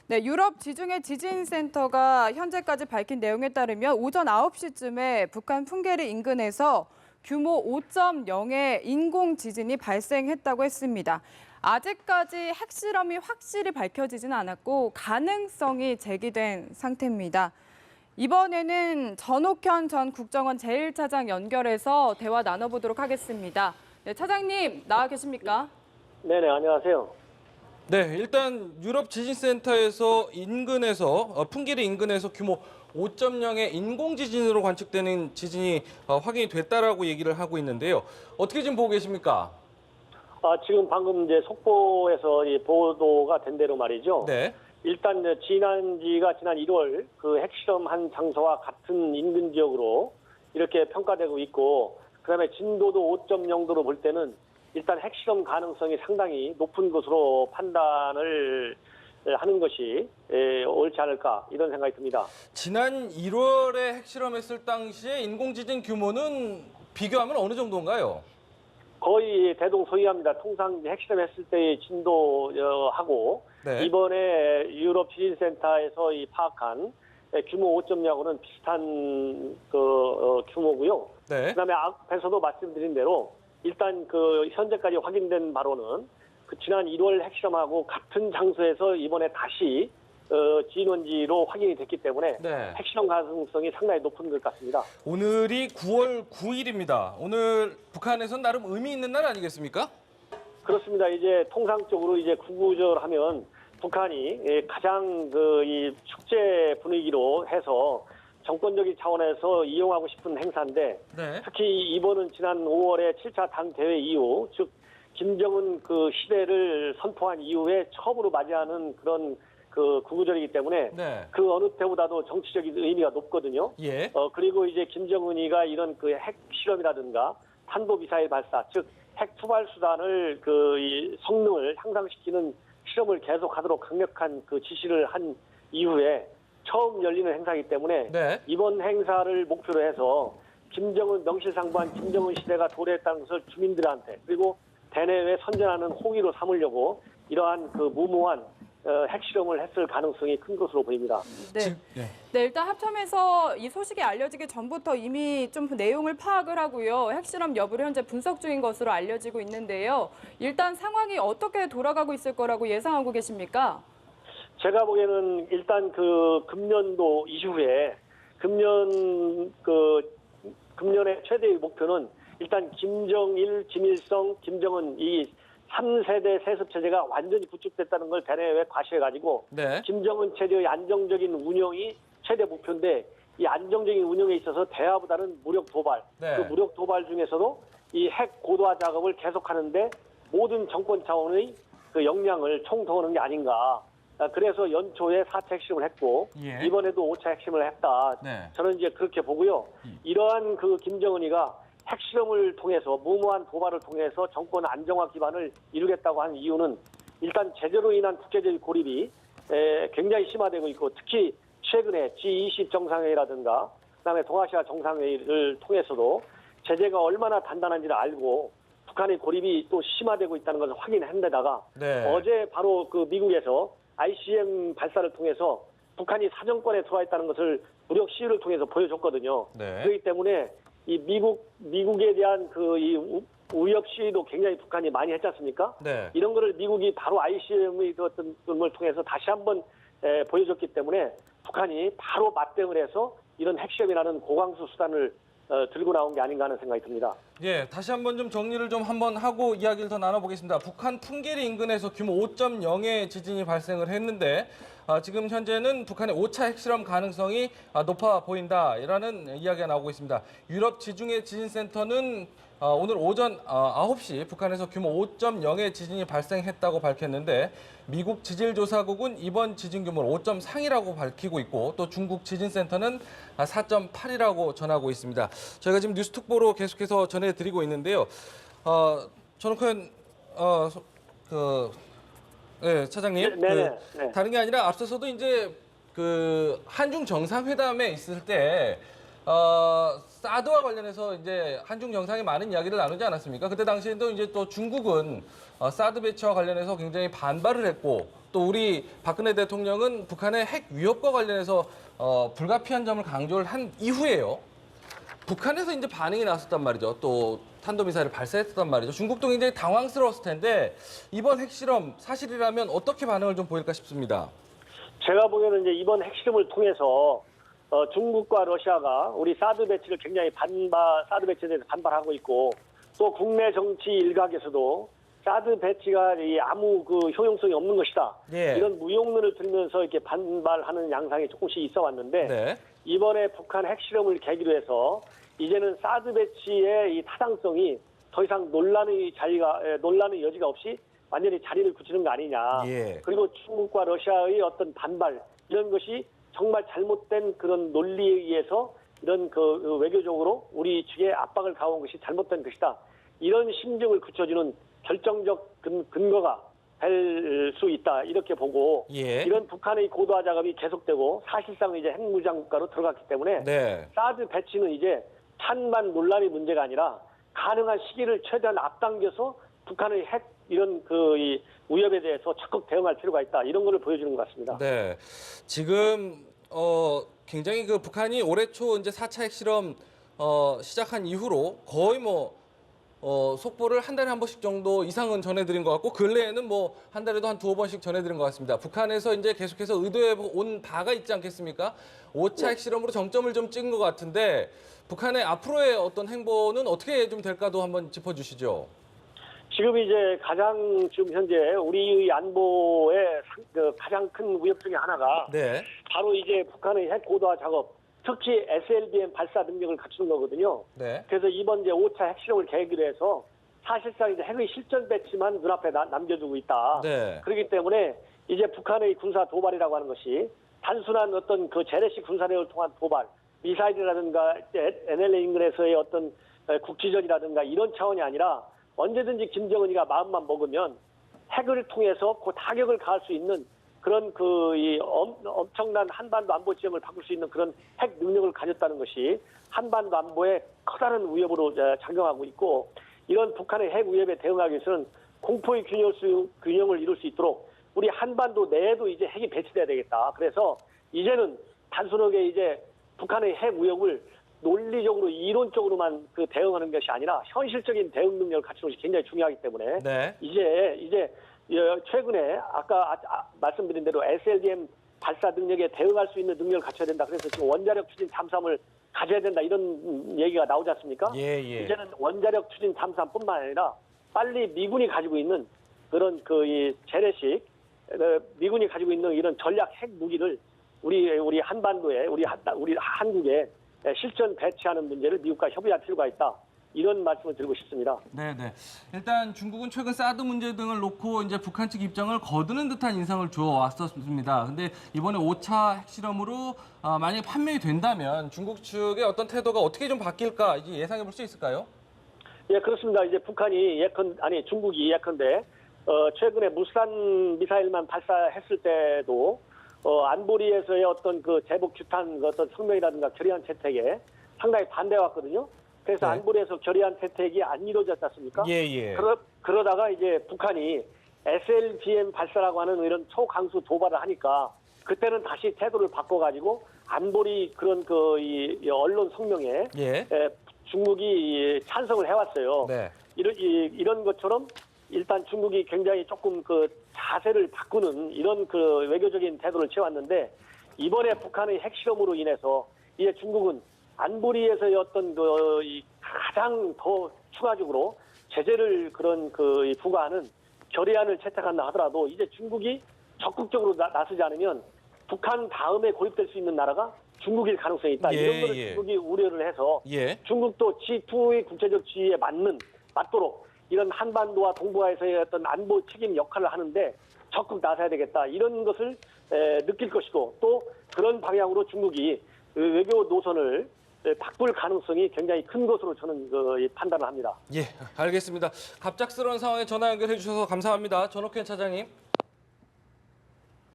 네, 유럽 지중해 지진센터가 현재까지 밝힌 내용에 따르면 오전 9시쯤에 북한 풍계리 인근에서 규모 5.0의 인공 지진이 발생했다고 했습니다. 아직까지 핵실험이 확실히 밝혀지진 않았고 가능성이 제기된 상태입니다. 이번에는 전옥현 전 국정원 제1차장 연결해서 대화 나눠보도록 하겠습니다. 네, 차장님 나와 계십니까? 네네, 안녕하세요. 네, 일단 유럽 지진센터에서 풍계리 인근에서 규모 5.0의 인공지진으로 관측되는 지진이 확인이 됐다라고 얘기를 하고 있는데요. 어떻게 지금 보고 계십니까? 지금 방금 이제 속보에서 보도가 된 대로 말이죠. 네. 일단 지난 1월 그 핵실험한 장소와 같은 인근 지역으로 이렇게 평가되고 있고, 그다음에 진도도 5.0도로 볼 때는 일단 핵실험 가능성이 상당히 높은 것으로 판단을 하는 것이 옳지 않을까 이런 생각이 듭니다. 지난 1월에 핵실험했을 당시에 인공지진 규모는 비교하면 어느 정도인가요? 거의 대동소이합니다. 통상 핵실험했을 때의 진도하고 네. 이번에 유럽 지진센터에서 파악한 규모 5.0하고는 비슷한 규모고요. 네. 그다음에 앞에서도 말씀드린 대로 일단 현재까지 확인된 바로는 지난 1월 핵실험하고 같은 장소에서 이번에 다시 진원지로 확인이 됐기 때문에 네. 핵실험 가능성이 상당히 높은 것 같습니다. 오늘이 9월 9일입니다. 오늘 북한에선 나름 의미 있는 날 아니겠습니까? 그렇습니다. 이제 통상적으로 이제 구구절하면 북한이 가장 이 축제 분위기로 해서 정권적인 차원에서 이용하고 싶은 행사인데, 네. 특히 이번은 지난 5월에 7차 당 대회 이후, 즉 김정은 시대를 선포한 이후에 처음으로 맞이하는 그런 구구절이기 때문에 네. 그 어느 때보다도 정치적인 의미가 높거든요. 예. 그리고 이제 김정은이가 이런 핵 실험이라든가 탄도미사일 발사, 즉 핵 투발 수단을 이 성능을 향상시키는 실험을 계속하도록 강력한 지시를 한 이후에 처음 열리는 행사이기 때문에 네. 이번 행사를 목표로 해서 김정은 명실상부한 김정은 시대가 도래했다는 것을 주민들한테 그리고 대내외 선전하는 호기로 삼으려고 이러한 무모한 핵실험을 했을 가능성이 큰 것으로 보입니다. 네. 네, 일단 합참에서 이 소식이 알려지기 전부터 이미 좀 내용을 파악을 하고요. 핵실험 여부를 현재 분석 중인 것으로 알려지고 있는데요. 일단 상황이 어떻게 돌아가고 있을 거라고 예상하고 계십니까? 제가 보기에는 일단 금년도 이후에 금년의 최대의 목표는 일단 김정일, 김일성, 김정은 이 3세대 세습 체제가 완전히 구축됐다는 걸 대내외에 과시해가지고 네. 김정은 체제의 안정적인 운영이 최대 목표인데, 이 안정적인 운영에 있어서 대화보다는 무력 도발, 네. 그 무력 도발 중에서도 이 핵 고도화 작업을 계속하는데 모든 정권 차원의 역량을 총동원하는 게 아닌가. 그래서 연초에 4차 핵심을 했고 예. 이번에도 5차 핵심을 했다. 네. 저는 이제 그렇게 보고요. 이러한 김정은이가 핵실험을 통해서 무모한 도발을 통해서 정권 안정화 기반을 이루겠다고 하는 이유는 일단 제재로 인한 국제적 고립이 굉장히 심화되고 있고, 특히 최근에 G20 정상회의라든가 그다음에 동아시아 정상회의를 통해서도 제재가 얼마나 단단한지를 알고 북한의 고립이 또 심화되고 있다는 것을 확인한 데다가 네. 어제 바로 미국에서 ICM 발사를 통해서 북한이 사정권에 들어와 있다는 것을 무력 시위를 통해서 보여줬거든요. 네. 그렇기 때문에 이 미국에 대한 이 위협 시위도 굉장히 북한이 많이 했지 않습니까? 네. 이런 거를 미국이 바로 ICM의 어떤 걸 통해서 다시 한번 보여줬기 때문에 북한이 바로 맞대응을 해서 이런 핵실험이라는 고강수 수단을 들고 나온 게 아닌가 하는 생각이 듭니다. 예, 다시 한번 좀 정리를 좀 한번 하고 이야기를 더 나눠보겠습니다. 북한 풍계리 인근에서 규모 5.0의 지진이 발생을 했는데 지금 현재는 북한의 5차 핵실험 가능성이 높아 보인다라는 이야기가 나오고 있습니다. 유럽 지중해 지진센터는 오늘 오전 9시 북한에서 규모 5.0의 지진이 발생했다고 밝혔는데, 미국 지질조사국은 이번 지진 규모를 5.3이라고 밝히고 있고, 또 중국 지진센터는 4.8이라고 전하고 있습니다. 저희가 지금 뉴스특보로 계속해서 전해드리고 있는데요. 전옥현 차장님, 네. 다른 게 아니라 앞서서도 이제 한중 정상회담에 있을 때 사드와 관련해서 이제 한중 정상이 많은 이야기를 나누지 않았습니까? 그때 당시에도 이제 또 중국은 사드 배치와 관련해서 굉장히 반발을 했고 또 우리 박근혜 대통령은 북한의 핵 위협과 관련해서 불가피한 점을 강조를 한 이후에요. 북한에서 이제 반응이 나왔었단 말이죠. 또 탄도미사일을 발사했단 말이죠. 중국도 굉장히 당황스러웠을 텐데 이번 핵실험 사실이라면 어떻게 반응을 좀 보일까 싶습니다. 제가 보기에는 이제 이번 핵실험을 통해서 중국과 러시아가 우리 사드 배치를 굉장히 사드 배치에 대해서 반발하고 있고 또 국내 정치 일각에서도 사드 배치가 아무 그 효용성이 없는 것이다. 예. 이런 무용론을 들면서 이렇게 반발하는 양상이 조금씩 있어 왔는데 네. 이번에 북한 핵실험을 계기로 해서 이제는 사드 배치의 이 타당성이 더 이상 논란의 여지가 없이 완전히 자리를 굳히는 거 아니냐. 예. 그리고 중국과 러시아의 어떤 반발 이런 것이 정말 잘못된 그런 논리에 의해서 이런 그 외교적으로 우리 측에 압박을 가해온 것이 잘못된 것이다. 이런 심정을 굳혀주는 결정적 근거가 될 수 있다. 이렇게 보고 예. 이런 북한의 고도화 작업이 계속되고 사실상 이제 핵무장 국가로 들어갔기 때문에 네. 사드 배치는 이제 찬반 논란의 문제가 아니라 가능한 시기를 최대한 앞당겨서 북한의 핵 이런 이 위협에 대해서 적극 대응할 필요가 있다. 이런 거를 보여주는 것 같습니다. 네. 지금 굉장히 그 북한이 올해 초 이제 4차 핵실험 시작한 이후로 거의 속보를 한 달에 한 번씩 정도 이상은 전해드린 것 같고 근래에는 한 달에도 한 두어 번씩 전해드린 것 같습니다. 북한에서 이제 계속해서 의도해 온 바가 있지 않겠습니까? 5차 핵실험으로 정점을 좀 찍은 것 같은데 북한의 앞으로의 어떤 행보는 어떻게 좀 될까도 한번 짚어주시죠. 지금 이제 지금 현재 우리의 안보의 가장 큰 위협 중에 하나가 네. 바로 이제 북한의 핵 고도화 작업, 특히 SLBM 발사 능력을 갖추는 거거든요. 네. 그래서 이번 이제 5차 핵실험을 계기로 해서 사실상 이제 핵의 실전 배치만 눈앞에 남겨두고 있다. 네. 그렇기 때문에 이제 북한의 군사 도발이라고 하는 것이 단순한 어떤 그 재래식 군사력을 통한 도발, 미사일이라든가 NLL 인근에서의 어떤 국지전이라든가 이런 차원이 아니라 언제든지 김정은이가 마음만 먹으면 핵을 통해서 그 타격을 가할 수 있는 그런 이 엄청난 한반도 안보 지형을 바꿀 수 있는 그런 핵 능력을 가졌다는 것이 한반도 안보에 커다란 위협으로 작용하고 있고 이런 북한의 핵 위협에 대응하기 위해서는 공포의 균형을 이룰 수 있도록 우리 한반도 내에도 이제 핵이 배치돼야 되겠다. 그래서 이제는 단순하게 이제 북한의 핵 위협을 논리적으로 이론적으로만 대응하는 것이 아니라 현실적인 대응 능력을 갖추는 것이 굉장히 중요하기 때문에 네. 이제 최근에 아까 말씀드린 대로 SLBM 발사 능력에 대응할 수 있는 능력을 갖춰야 된다. 그래서 지금 원자력 추진 잠수함을 가져야 된다 이런 얘기가 나오지 않습니까? 예. 이제는 원자력 추진 잠수함뿐만 아니라 빨리 미군이 가지고 있는 그런 이 재래식 미군이 가지고 있는 이런 전략 핵 무기를 우리 한반도에 우리 한국에 실전 배치하는 문제를 미국과 협의할 필요가 있다. 이런 말씀을 드리고 싶습니다. 네네. 일단 중국은 최근 사드 문제 등을 놓고 이제 북한 측 입장을 거두는 듯한 인상을 주어왔었습니다. 근데 이번에 5차 핵실험으로 만약에 판명이 된다면 중국 측의 어떤 태도가 어떻게 좀 바뀔까 이제 예상해 볼 수 있을까요? 예, 그렇습니다. 이제 중국이 예컨대 최근에 무산 미사일만 발사했을 때도 안보리에서의 어떤 제복 규탄 어떤 성명이라든가 결의안 채택에 상당히 반대해왔거든요. 그래서 네. 안보리에서 결의안 채택이 안 이루어졌지 않습니까? 예. 그러다가 이제 북한이 SLBM 발사라고 하는 이런 초강수 도발을 하니까 그때는 다시 태도를 바꿔가지고 안보리 그런 이 언론 성명에 중국이 찬성을 해왔어요. 네. 이런 것처럼 일단 중국이 굉장히 조금 자세를 바꾸는 이런 외교적인 태도를 취해왔는데 이번에 북한의 핵실험으로 인해서 이제 중국은 안보리에서의 어떤 이 가장 더 추가적으로 제재를 부과하는 결의안을 채택한다 하더라도 이제 중국이 적극적으로 나서지 않으면 북한 다음에 고립될 수 있는 나라가 중국일 가능성이 있다. 이런 거를 중국이 우려를 해서 중국도 G2의 국제적 지위에 맞도록 이런 한반도와 동북아에서의 어떤 안보 책임 역할을 하는데 적극 나서야 되겠다. 이런 것을 느낄 것이고 또 그런 방향으로 중국이 외교 노선을 바꿀 가능성이 굉장히 큰 것으로 저는 판단을 합니다. 예, 알겠습니다. 갑작스러운 상황에 전화 연결해 주셔서 감사합니다. 전옥현 차장님.